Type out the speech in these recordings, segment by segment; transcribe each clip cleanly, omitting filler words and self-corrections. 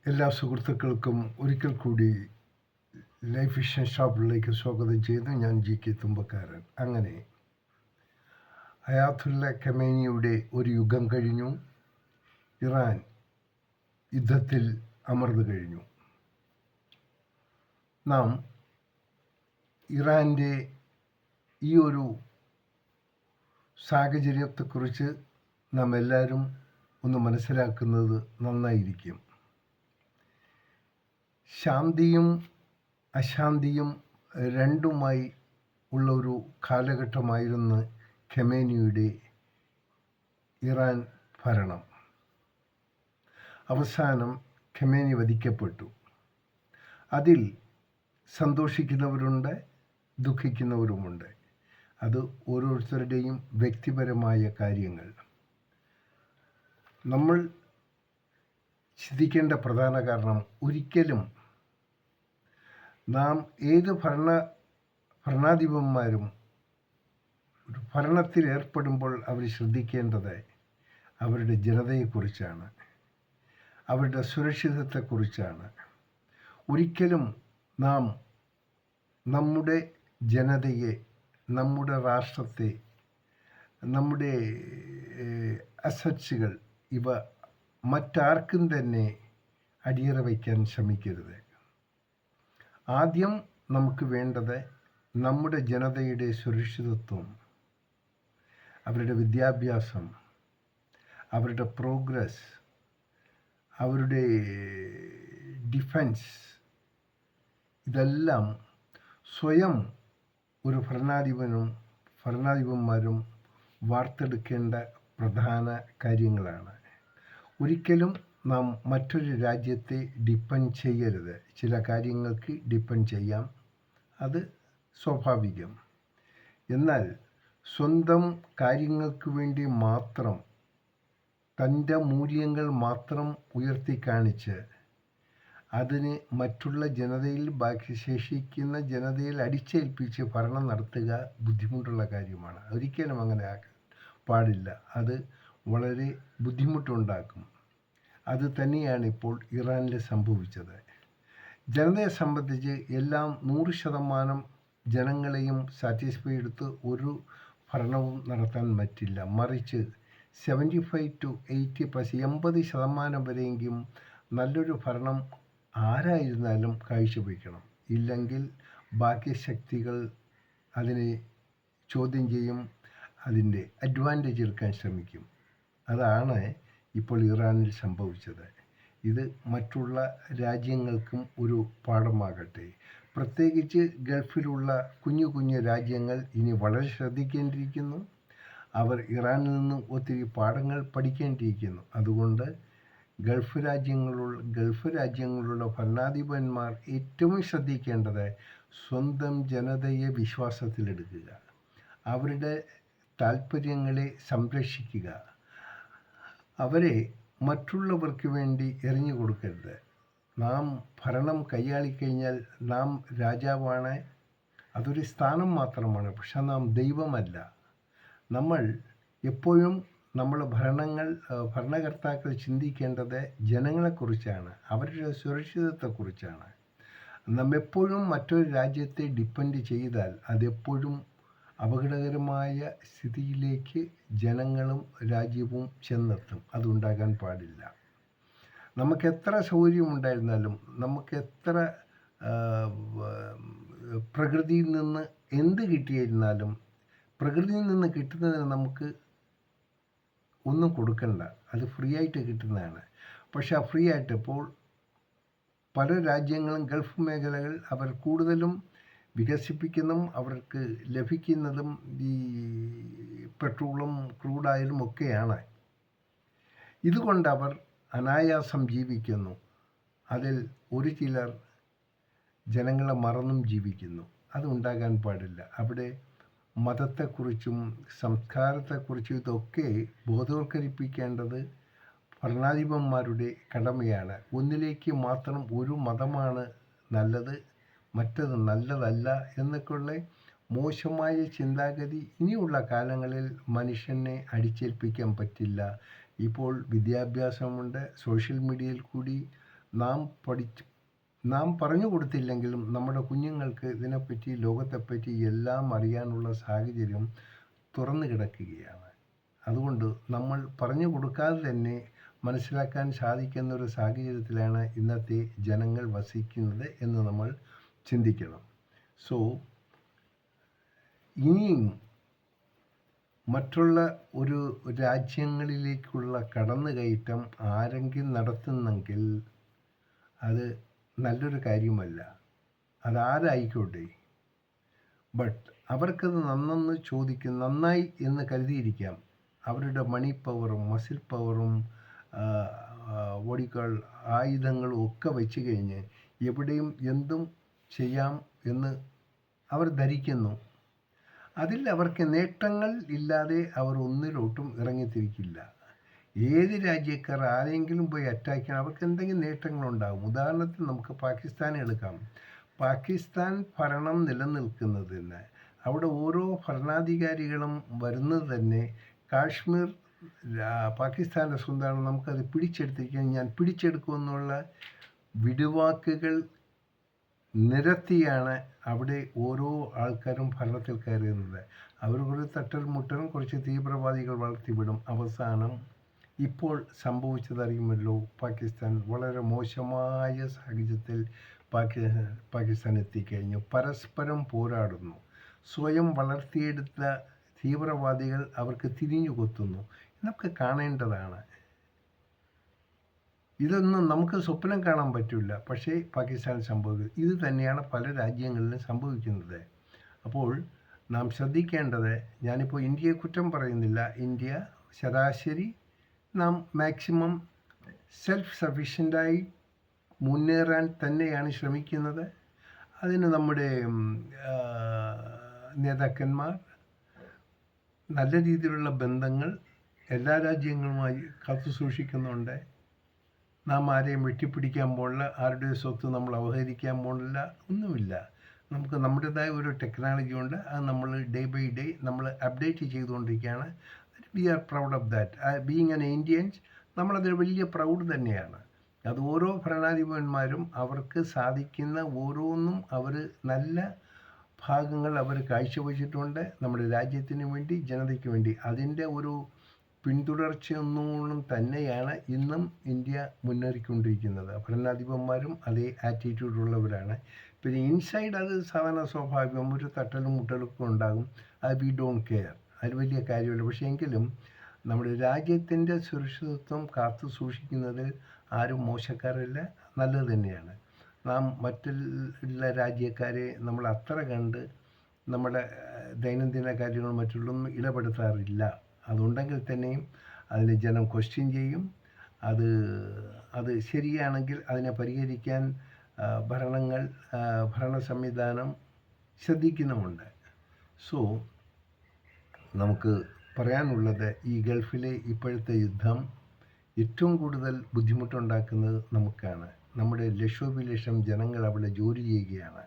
എല്ലാ സുഹൃത്തുക്കൾക്കും ഒരിക്കൽ കൂടി ലൈഫ് വിഷൻ ഷോപ്പിലേക്ക് സ്വാഗതം ചെയ്യുന്നു. ഞാൻ GK തുമ്പക്കാരൻ. അങ്ങനെ അയാത്തുല്ല ഖമേനിയുടെ ഒരു യുഗം കഴിഞ്ഞു. ഇറാൻ യുദ്ധത്തിൽ അമർന്നു കഴിഞ്ഞു. നാം ഇറാൻ്റെ ഈ ഒരു സാഹചര്യത്തെക്കുറിച്ച് നാം എല്ലാവരും ഒന്ന് മനസ്സിലാക്കുന്നത് നന്നായിരിക്കും. ശാന്തിയും അശാന്തിയും രണ്ടുമായി ഉള്ള ഒരു കാലഘട്ടമായിരുന്നു ഖമേനിയുടെ ഇറാൻ ഭരണം. അവസാനം ഖമേനി വധിക്കപ്പെട്ടു. അതിൽ സന്തോഷിക്കുന്നവരുണ്ട്, ദുഃഖിക്കുന്നവരുമുണ്ട്. അത് ഓരോരുത്തരുടെയും വ്യക്തിപരമായ കാര്യങ്ങൾ. നമ്മൾ ചിന്തിക്കേണ്ട പ്രധാന കാരണം, ഒരിക്കലും നാം ഏത് ഭരണാധിപന്മാരും ഒരു ഭരണത്തിൽ ഏർപ്പെടുമ്പോൾ അവർ ശ്രദ്ധിക്കേണ്ടത് അവരുടെ ജനതയെക്കുറിച്ചാണ്, അവരുടെ സുരക്ഷിതത്വത്തെക്കുറിച്ചാണ്. ഒരിക്കലും നാം നമ്മുടെ ജനതയെ, നമ്മുടെ രാഷ്ട്രത്തെ, നമ്മുടെ അസറ്റ്സുകൾ ഇവ മറ്റാർക്കും തന്നെ അടിയറ വയ്ക്കാൻ ശ്രമിക്കരുത്. ആദ്യം നമുക്ക് വേണ്ടത് നമ്മുടെ ജനതയുടെ സുരക്ഷിതത്വം, അവരുടെ വിദ്യാഭ്യാസം, അവരുടെ പ്രോഗ്രസ്, അവരുടെ ഡിഫൻസ്, ഇതെല്ലാം സ്വയം ഒരു ഭരണാധിപന്മാരും വാർത്തെടുക്കേണ്ട പ്രധാന കാര്യങ്ങളാണ്. ഒരിക്കലും നാം മറ്റൊരു രാജ്യത്തെ ഡിപ്പെൻഡ് ചെയ്യരുത്. ചില കാര്യങ്ങൾക്ക് ഡിപ്പെൻഡ് ചെയ്യാം, അത് സ്വാഭാവികം. എന്നാൽ സ്വന്തം കാര്യങ്ങൾക്ക് വേണ്ടി മാത്രം, തൻ്റെ മൂല്യങ്ങൾ മാത്രം ഉയർത്തി കാണിച്ച് അതിന് മറ്റുള്ള ജനതയിൽ, ബാക്കി ശേഷിക്കുന്ന ജനതയിൽ അടിച്ചേൽപ്പിച്ച് ഭരണം നടത്തുക ബുദ്ധിമുട്ടുള്ള കാര്യമാണ്. ഒരിക്കലും അങ്ങനെ ആക്കാൻ പാടില്ല. അത് വളരെ ബുദ്ധിമുട്ടുണ്ടാക്കും. അത് തന്നെയാണ് ഇപ്പോൾ ഇറാനിൽ സംഭവിച്ചത്. ജനതയെ സംബന്ധിച്ച് എല്ലാം 100% ജനങ്ങളെയും സാറ്റിസ്ഫൈ എടുത്ത് ഒരു ഭരണവും നടത്താൻ പറ്റില്ല. മറിച്ച് 75 to 80%, 80% വരെയെങ്കിലും നല്ലൊരു ഭരണം ആരായിരുന്നാലും കാഴ്ചവെക്കണം. ഇല്ലെങ്കിൽ ബാക്കി ശക്തികൾ അതിനെ ചോദ്യം ചെയ്യും, അതിൻ്റെ അഡ്വാൻറ്റേജ് എടുക്കാൻ ശ്രമിക്കും. അതാണ് ഇപ്പോൾ ഇറാനിൽ സംഭവിച്ചത്. ഇത് മറ്റുള്ള രാജ്യങ്ങൾക്കും ഒരു പാഠമാകട്ടെ. പ്രത്യേകിച്ച് ഗൾഫിലുള്ള കുഞ്ഞു കുഞ്ഞു രാജ്യങ്ങൾ ഇനി വളരെ ശ്രദ്ധിക്കേണ്ടിയിരിക്കുന്നു. അവർ ഇറാനിൽ നിന്നും ഒത്തിരി പാഠങ്ങൾ പഠിക്കേണ്ടിയിരിക്കുന്നു. അതുകൊണ്ട് ഗൾഫ് രാജ്യങ്ങളിലുള്ള ഭരണാധിപന്മാർ ഏറ്റവും ശ്രദ്ധിക്കേണ്ടത് സ്വന്തം ജനതയെ വിശ്വാസത്തിലെടുക്കുക, അവരുടെ താല്പര്യങ്ങളെ സംരക്ഷിക്കുക, അവരെ മറ്റുള്ളവർക്ക് വേണ്ടി എറിഞ്ഞു കൊടുക്കരുത്. നാം ഭരണം കൈയാളിക്കഴിഞ്ഞാൽ നാം രാജാവാണ്, അതൊരു സ്ഥാനം മാത്രമാണ്. പക്ഷെ നാം ദൈവമല്ല. നമ്മൾ എപ്പോഴും ഭരണകർത്താക്കൾ ചിന്തിക്കേണ്ടത് ജനങ്ങളെക്കുറിച്ചാണ്, അവരുടെ സുരക്ഷിതത്വത്തെക്കുറിച്ചാണ്. നാം എപ്പോഴും മറ്റൊരു രാജ്യത്തെ ഡിപ്പെൻഡ് ചെയ്താൽ അതെപ്പോഴും അപകടകരമായ സ്ഥിതിയിലേക്ക് ജനങ്ങളും രാജ്യവും ചെന്നെത്തും. അതുണ്ടാകാൻ പാടില്ല. നമുക്ക് എത്ര സൗകര്യമുണ്ടായിരുന്നാലും, നമുക്ക് എത്ര പ്രകൃതിയിൽ നിന്ന് എന്ത് കിട്ടിയിരുന്നാലും, പ്രകൃതിയിൽ നിന്ന് കിട്ടുന്നതിന് നമുക്ക് ഒന്നും കൊടുക്കണ്ട, അത് ഫ്രീ ആയിട്ട് കിട്ടുന്നതാണ്. പക്ഷെ ആ ഫ്രീ ആയിട്ട് ഇപ്പോൾ പല രാജ്യങ്ങളും ഗൾഫ് മേഖലകൾ അവർ കൂടുതലും വികസിപ്പിക്കുന്നതും അവർക്ക് ലഭിക്കുന്നതും ഈ പെട്രോളും ക്രൂഡായാലും ഒക്കെയാണ്. ഇതുകൊണ്ട് അവർ അനായാസം ജീവിക്കുന്നു. അതിൽ ഒരു ചിലർ ജനങ്ങളെ മറന്നും ജീവിക്കുന്നു. അത് ഉണ്ടാകാൻ പാടില്ല. അവിടെ മതത്തെക്കുറിച്ചും സംസ്കാരത്തെക്കുറിച്ചും ഇതൊക്കെ ബോധവൽക്കരിപ്പിക്കേണ്ടത് ഭരണാധിപന്മാരുടെ കടമയാണ്. ഒന്നിലേക്ക് മാത്രം ഒരു മതമാണ് നല്ലത്, മറ്റത് നല്ലതല്ല എന്നൊക്കെയുള്ള മോശമായ ചിന്താഗതി ഇനിയുള്ള കാലങ്ങളിൽ മനുഷ്യനെ അടിച്ചേൽപ്പിക്കാൻ പറ്റില്ല. ഇപ്പോൾ വിദ്യാഭ്യാസമുണ്ട്, സോഷ്യൽ മീഡിയയിൽ കൂടി നാം പഠിച്ച് നാം പറഞ്ഞു കൊടുത്തില്ലെങ്കിലും നമ്മുടെ കുഞ്ഞുങ്ങൾക്ക് ഇതിനെപ്പറ്റി ലോകത്തെപ്പറ്റി എല്ലാം അറിയാനുള്ള സാഹചര്യം തുറന്നു കിടക്കുകയാണ്. അതുകൊണ്ട് നമ്മൾ പറഞ്ഞു കൊടുക്കാതെ തന്നെ മനസ്സിലാക്കാൻ സാധിക്കുന്ന ഒരു സാഹചര്യത്തിലാണ് ഇന്നത്തെ ജനങ്ങൾ വസിക്കുന്നത് എന്ന് നമ്മൾ ചിന്തിക്കണം. സോ ഇനിയും മറ്റുള്ള ഒരു രാജ്യങ്ങളിലേക്കുള്ള കടന്നുകയറ്റം ആരെങ്കിലും നടത്തുന്നെങ്കിൽ അത് നല്ലൊരു കാര്യമല്ല. അതാരായിക്കോട്ടെ. ബട്ട് അവർക്കത് നന്നായി എന്ന് കരുതിയിരിക്കാം. അവരുടെ മണി പവറും മസിൽ പവറും വടികൾ ആയുധങ്ങളും ഒക്കെ വെച്ച് കഴിഞ്ഞ് എവിടെയും എന്തും ചെയ്യാം എന്ന് അവർ ധരിക്കുന്നു. അതിൽ അവർക്ക് നേട്ടങ്ങൾ ഇല്ലാതെ അവർ ഒന്നിലോട്ടും ഇറങ്ങിത്തിരിക്കില്ല. ഏത് രാജ്യക്കാർ ആരെങ്കിലും പോയി അറ്റാക്ക് ചെയ്യണം, അവർക്ക് എന്തെങ്കിലും നേട്ടങ്ങളുണ്ടാകും. ഉദാഹരണത്തിന് നമുക്ക് പാകിസ്ഥാനെ എടുക്കാം. പാകിസ്ഥാൻ ഭരണം നിലനിൽക്കുന്നതിന് അവിടെ ഓരോ ഭരണാധികാരികളും വരുന്നത് തന്നെ കാശ്മീർ പാകിസ്ഥാൻ്റെ സ്വന്തമാണ്, നമുക്കത് പിടിച്ചെടുത്തിരിക്കാൻ ഞാൻ പിടിച്ചെടുക്കുമെന്നുള്ള വിടുവാക്കുകൾ നിരത്തിയാണ് അവിടെ ഓരോ ആൾക്കാരും ഭരണത്തിൽ കയറുന്നത്. അവർ കുറേ തട്ടൽ മുട്ടലും കുറച്ച് തീവ്രവാദികൾ വളർത്തിവിടും. അവസാനം ഇപ്പോൾ സംഭവിച്ചതറിയുമല്ലോ, പാകിസ്ഥാൻ വളരെ മോശമായ സാഹചര്യത്തിൽ പാകിസ്ഥാൻ എത്തിക്കഴിഞ്ഞു. പരസ്പരം പോരാടുന്നു. സ്വയം വളർത്തിയെടുത്ത തീവ്രവാദികൾ അവർക്ക് തിരിഞ്ഞു കൊത്തുന്നു. ഇതൊക്കെ കാണേണ്ടതാണ്. ഇതൊന്നും നമുക്ക് സ്വപ്നം കാണാൻ പറ്റില്ല. പക്ഷേ പാകിസ്ഥാൻ സംഭവിക്കുന്നത് ഇത് തന്നെയാണ് പല രാജ്യങ്ങളിലും സംഭവിക്കുന്നത്. അപ്പോൾ നാം ശ്രദ്ധിക്കേണ്ടത്, ഞാനിപ്പോൾ ഇന്ത്യയെ കുറ്റം പറയുന്നില്ല. ഇന്ത്യ ശരാശരി നാം മാക്സിമം സെൽഫ് സഫീഷ്യൻ്റായി മുന്നേറാൻ തന്നെയാണ് ശ്രമിക്കുന്നത്. അതിന് നമ്മുടെ നേതാക്കന്മാർ നല്ല രീതിയിലുള്ള ബന്ധങ്ങൾ എല്ലാ രാജ്യങ്ങളുമായി കാത്തു സൂക്ഷിക്കുന്നുണ്ട്. നാം ആരെയും വെട്ടിപ്പിടിക്കാൻ പോണില്ല, ആരുടെ സ്വത്ത് നമ്മൾ അവഹരിക്കാൻ പോണില്ല, ഒന്നുമില്ല. നമുക്ക് നമ്മുടേതായ ഒരു ടെക്നോളജി ഉണ്ട്. അത് നമ്മൾ ഡേ ബൈ ഡേ നമ്മൾ അപ്ഡേറ്റ് ചെയ്തുകൊണ്ടിരിക്കുകയാണ്. We are proud of that. Being an Indians നമ്മളതൊരു വലിയ പ്രൗഡ് തന്നെയാണ്. അത് ഓരോ ഭരണാധിപന്മാരും അവർക്ക് സാധിക്കുന്ന ഓരോന്നും അവർ നല്ല ഭാഗങ്ങൾ അവർ കാഴ്ചവെച്ചിട്ടുണ്ട് നമ്മുടെ രാജ്യത്തിന് വേണ്ടി, ജനതയ്ക്ക് വേണ്ടി. അതിൻ്റെ ഒരു പിന്തുടർച്ചയൊന്നും തന്നെയാണ് ഇന്നും ഇന്ത്യ മുന്നേറിക്കൊണ്ടിരിക്കുന്നത്. ഭരണാധിപന്മാരും അതേ ആറ്റിറ്റ്യൂഡുള്ളവരാണ്. പിന്നെ ഇൻസൈഡ് അത് സാധാരണ സ്വാഭാവികം, ഒരു തട്ടലും മുട്ടലൊക്കെ ഉണ്ടാകും. അത് വി ഡോണ്ട് കെയർ, അത് വലിയ കാര്യമില്ല. പക്ഷേ എങ്കിലും നമ്മുടെ രാജ്യത്തിൻ്റെ സുരക്ഷിതത്വം കാത്തു സൂക്ഷിക്കുന്നതിൽ ആരും മോശക്കാരല്ല, നല്ലത് തന്നെയാണ്. നാം മറ്റുള്ള രാജ്യക്കാരെ നമ്മൾ അത്ര കണ്ട് നമ്മുടെ ദൈനംദിന കാര്യങ്ങളും മറ്റുള്ളൊന്നും ഇടപെടുത്താറില്ല. അതുണ്ടെങ്കിൽ തന്നെയും അതിനെ ജനം ക്വസ്റ്റ്യൻ ചെയ്യും. അത് ശരിയാണെങ്കിൽ അതിനെ പരിഹരിക്കാൻ ഭരണ സംവിധാനം ശ്രദ്ധിക്കുന്നുമുണ്ട്. സോ നമുക്ക് പറയാനുള്ളത്, ഈ ഗൾഫിലെ ഇപ്പോഴത്തെ യുദ്ധം ഏറ്റവും കൂടുതൽ ബുദ്ധിമുട്ടുണ്ടാക്കുന്നത് നമുക്കാണ്. നമ്മുടെ ലക്ഷോപലക്ഷം ജനങ്ങൾ അവിടെ ജോലി ചെയ്യുകയാണ്.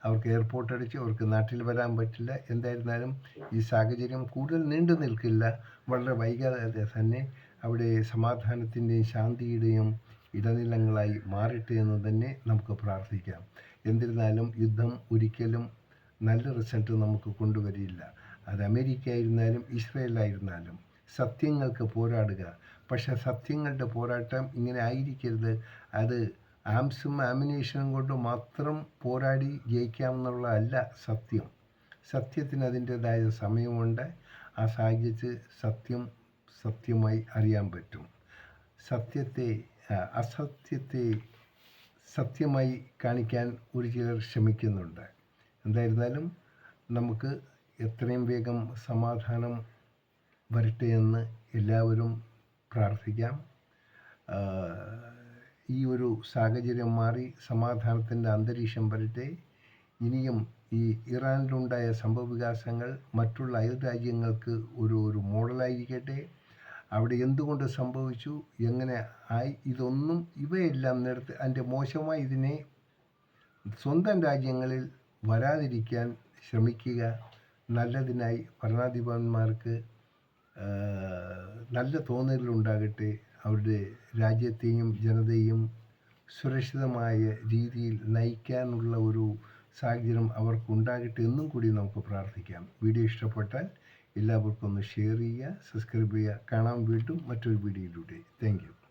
അവർക്ക് എയർപോർട്ട് അടിച്ച് അവർക്ക് നാട്ടിൽ വരാൻ പറ്റില്ല. എന്തായിരുന്നാലും ഈ സാഹചര്യം കൂടുതൽ നീണ്ടു നിൽക്കില്ല. വളരെ വൈകാതെ തന്നെ അവിടെ സമാധാനത്തിൻ്റെയും ശാന്തിയുടെയും ഇടനിലങ്ങളായി മാറട്ടെ എന്ന് തന്നെ നമുക്ക് പ്രാർത്ഥിക്കാം. എന്നിരുന്നാലും യുദ്ധം ഒരിക്കലും നല്ല റിസൾട്ട് നമുക്ക് കൊണ്ടുവരില്ല. അത് അമേരിക്ക ആയിരുന്നാലും ഇസ്രയേലായിരുന്നാലും സത്യങ്ങൾക്ക് പോരാടുക. പക്ഷേ സത്യങ്ങളുടെ പോരാട്ടം ഇങ്ങനെ ആയിരിക്കരുത്. അത് ആംസും ആമിനേഷനും കൊണ്ട് മാത്രം പോരാടി ജയിക്കാമെന്നുള്ളതല്ല സത്യം. സത്യത്തിന് അതിൻ്റേതായ സമയമുണ്ട്. ആ സാഹചര്യത്തിൽ സത്യമായി അറിയാൻ പറ്റും. അസത്യത്തെ സത്യമായി കാണിക്കാൻ ഒരു ചിലർ ശ്രമിക്കുന്നുണ്ട്. എന്തായിരുന്നാലും നമുക്ക് എത്രയും വേഗം സമാധാനം വരട്ടെ എന്ന് എല്ലാവരും പ്രാർത്ഥിക്കാം. ഈ ഒരു സാഹചര്യം മാറി സമാധാനത്തിൻ്റെ അന്തരീക്ഷം വരട്ടെ. ഇനിയും ഈ ഇറാനിലുണ്ടായ സംഭവവികാസങ്ങൾ മറ്റുള്ള അയൽ രാജ്യങ്ങൾക്ക് ഒരു മോഡലായിരിക്കട്ടെ. അവിടെ എന്തുകൊണ്ട് സംഭവിച്ചു, എങ്ങനെ ആയി, ഇവയെല്ലാം നേരത്തെ അതിൻ്റെ മോശമായി ഇതിനെ സ്വന്തം രാജ്യങ്ങളിൽ വരാതിരിക്കാൻ ശ്രമിക്കുക. നല്ലതിനായി ഭരണാധിപന്മാർക്ക് നല്ല തോന്നലുണ്ടാകട്ടെ. അവരുടെ രാജ്യത്തെയും ജനതയെയും സുരക്ഷിതമായ രീതിയിൽ നയിക്കാനുള്ള ഒരു സാഹചര്യം അവർക്കുണ്ടാകട്ടെ എന്നും കൂടി നമുക്ക് പ്രാർത്ഥിക്കാം. വീഡിയോ ഇഷ്ടപ്പെട്ടാൽ എല്ലാവർക്കും ഒന്ന് ഷെയർ ചെയ്യുക, സബ്സ്ക്രൈബ് ചെയ്യുക. കാണാം വീണ്ടും മറ്റൊരു വീഡിയോയിലൂടെ. Thank you.